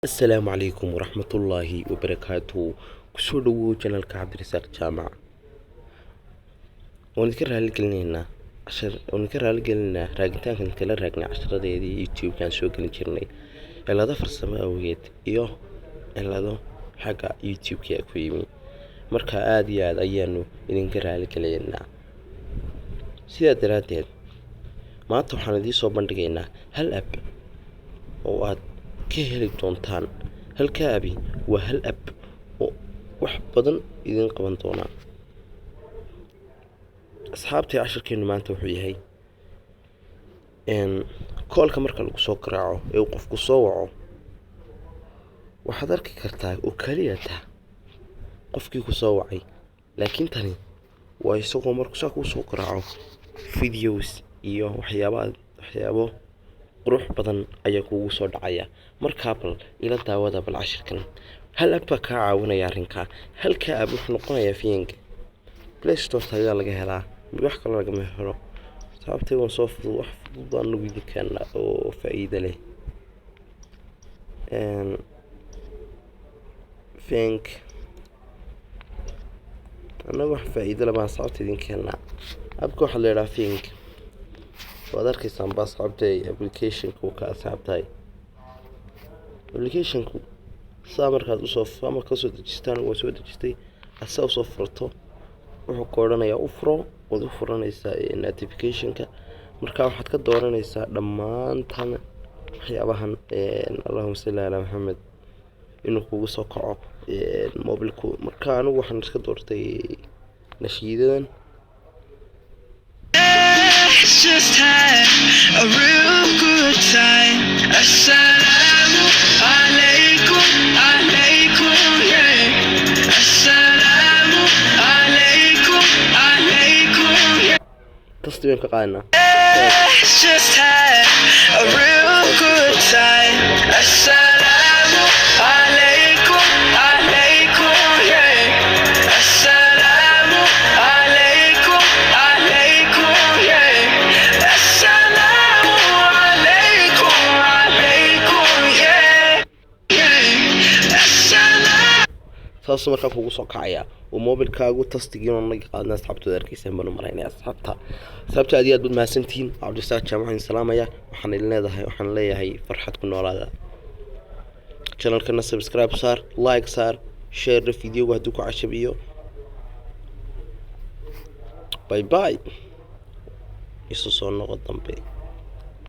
السلام عليكم ورحمة الله وبركاته. كسودو جنال عبد الرزاق جامع ونذكرها لنا راجنتان كنت كلا راجنا 10 دقيقة يوتيوب كان سوق جرني إلا ضفر السماويات إلا ضو حاجة يوتيوب كي أكويمي مركا آدي أيانو نذكرها لنا سيدا دراتين ما توحنا دي صوبان دقينا هل أب واد كهلي دونتان هل كابي وهل أب wax badan idin qaban doona asxaabtii casharkeenu maanta wuxuu yahay koolka marka lagu soo qaraaco ee uu qofku soo waco waxaad arki kartaa oo kaliya qofkii ku soo wacay laakiin tani waa isagoo markuu ku soo qaraaco videos iyo waxyaabo qurux badan ayaa kugu soo dhacaya markaa bal ila daawada bal casharkan هل أبقى كعاونة يا رنكا هل كأب نقطة يا فينك ليش توصل على جهلا بيحكي على جمهوره تعبت ونصف وحفظ ضنو بيدي كان أو فايدة له فينك أنا وح فايدة لما صعبت دين كان أبقى حلي را فينك وذاك يسمى بس صعبتي أبليكيشن كوكا صعبتي أبليكيشن كو markaad u soo fama ka soo dejistaan waa soo dejistay asaw soo furto wuxuu koodanayaa u furo wad u furanaysaa notification-ka marka waxaad ka dooranaysaa dhamaantan waxyaabahan Allahumma salli ala Muhammad inuu kugu soo kaco mobilku marka anigu waxaan iska doortay nashiidadan just had a real good time. Assalamu alaikum, alaikum, yeah. Assalamu alaikum, alaikum, yeah. تصديقين كقاعدنا. Just had a real good time. Assalamu alaikum, alaikum, yeah. Assalamu alaikum, alaikum, yeah. taas markaa kugu soo kacaya oo mobilkaagu tastigiina naga qaadna asxaabta darkiisa banu maraynaa asxaabta aad iyo aad mahadsantiin Cabdirasaaq Jaamac salaamaya waxaan leeyahay farxad ku noolaada channelkana subscribe saar like saar share video haduu ku cashabiyo bye bye isu soo noqon dambe